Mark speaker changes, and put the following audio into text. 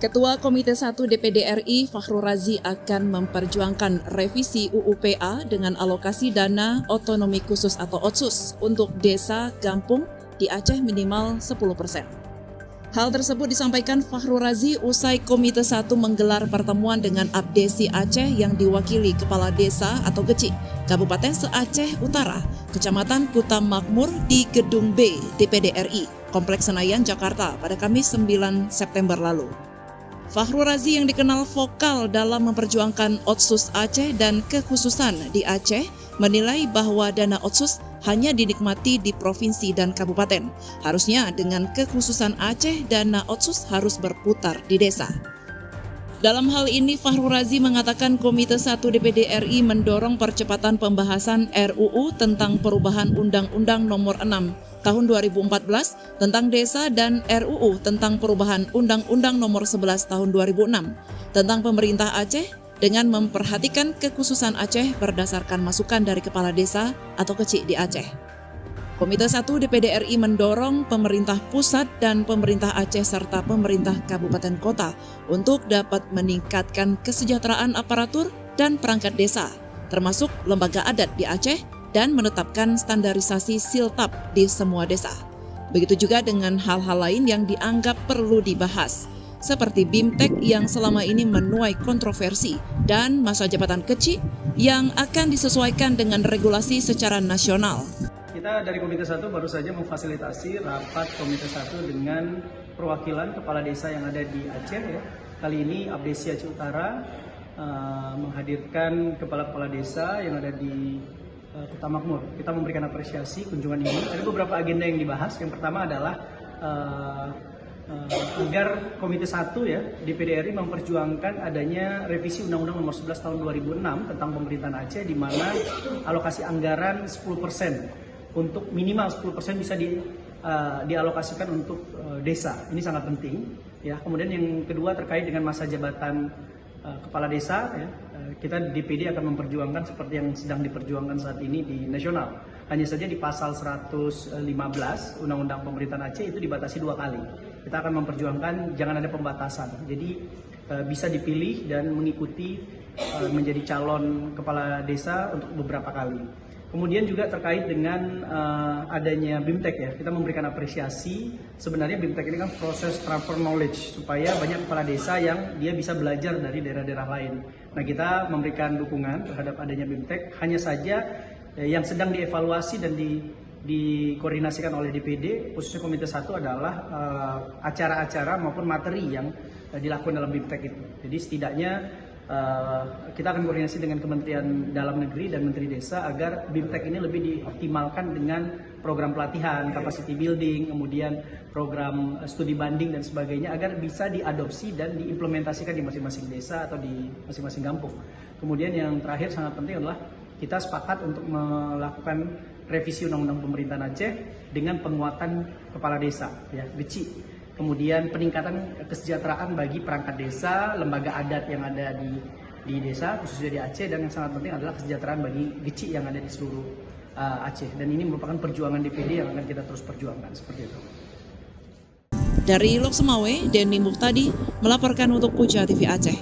Speaker 1: Ketua Komite 1 DPD RI Fakhrul Razi akan memperjuangkan revisi UU PA dengan alokasi dana otonomi khusus atau OTSUS untuk desa kampung di Aceh minimal 10%. Hal tersebut disampaikan Fakhrul Razi usai Komite 1 menggelar pertemuan dengan Abdesi Aceh yang diwakili Kepala Desa atau Geci, Kabupaten Se-Aceh Utara, Kecamatan Kuta Makmur di Gedung B DPD RI, Kompleks Senayan, Jakarta pada Kamis 9 September lalu. Fakhrul Razi yang dikenal vokal dalam memperjuangkan OTSUS Aceh dan kekhususan di Aceh menilai bahwa dana OTSUS hanya dinikmati di provinsi dan kabupaten. Harusnya dengan kekhususan Aceh, dana OTSUS harus berputar di desa. Dalam hal ini, Fakhrul Razi mengatakan Komite 1 DPD RI mendorong percepatan pembahasan RUU tentang perubahan Undang-Undang Nomor 6 Tahun 2014 tentang Desa dan RUU tentang perubahan Undang-Undang Nomor 11 Tahun 2006 tentang Pemerintah Aceh dengan memperhatikan kekhususan Aceh berdasarkan masukan dari Kepala Desa atau Keci di Aceh. Komite 1 DPD RI mendorong pemerintah pusat dan pemerintah Aceh serta pemerintah kabupaten kota untuk dapat meningkatkan kesejahteraan aparatur dan perangkat desa, termasuk lembaga adat di Aceh, dan menetapkan standarisasi siltap di semua desa. Begitu juga dengan hal-hal lain yang dianggap perlu dibahas, seperti BIMTEK yang selama ini menuai kontroversi dan masa jabatan Keci yang akan disesuaikan dengan regulasi secara nasional.
Speaker 2: Kita dari Komite 1 baru saja memfasilitasi rapat Komite 1 dengan perwakilan kepala desa yang ada di Aceh. Ya. Kali ini Abdesi Aceh Utara menghadirkan kepala-kepala desa yang ada di Kuta Makmur. Kita memberikan apresiasi kunjungan ini. Ada beberapa agenda yang dibahas. Yang pertama adalah agar Komite 1 ya DPD RI memperjuangkan adanya revisi Undang-Undang Nomor 11 Tahun 2006 tentang pemerintahan Aceh, di mana alokasi anggaran 10% untuk minimal 10% bisa dialokasikan untuk desa. Ini sangat penting. Ya. Kemudian yang kedua terkait dengan masa jabatan kepala desa, ya, kita DPD akan memperjuangkan seperti yang sedang diperjuangkan saat ini di nasional. Hanya saja di pasal 115 Undang-Undang Pemerintahan Aceh itu dibatasi 2 kali. Kita akan memperjuangkan jangan ada pembatasan. Jadi bisa dipilih dan mengikuti menjadi calon kepala desa untuk beberapa kali. Kemudian juga terkait dengan adanya BIMTEK ya, kita memberikan apresiasi. Sebenarnya BIMTEK ini kan proses transfer knowledge supaya banyak kepala desa yang dia bisa belajar dari daerah-daerah lain. Nah, kita memberikan dukungan terhadap adanya BIMTEK. Hanya saja yang sedang dievaluasi dan dikoordinasikan oleh DPD, khususnya Komite 1 adalah acara-acara maupun materi yang dilakukan dalam BIMTEK itu. Jadi setidaknya kita akan koordinasi dengan Kementerian Dalam Negeri dan Menteri Desa agar BIMTEK ini lebih dioptimalkan dengan program pelatihan, capacity building, kemudian program studi banding dan sebagainya agar bisa diadopsi dan diimplementasikan di masing-masing desa atau di masing-masing kampung. Kemudian yang terakhir sangat penting adalah kita sepakat untuk melakukan revisi Undang-Undang Pemerintahan Aceh dengan penguatan kepala desa, ya, Geci. Kemudian peningkatan kesejahteraan bagi perangkat desa, lembaga adat yang ada di desa, khususnya di Aceh, dan yang sangat penting adalah kesejahteraan bagi Geci yang ada di seluruh Aceh. Dan ini merupakan perjuangan DPD yang akan kita terus perjuangkan, seperti itu.
Speaker 1: Dari Lok Semawe, Denny Muhtadi melaporkan untuk Puja TV Aceh.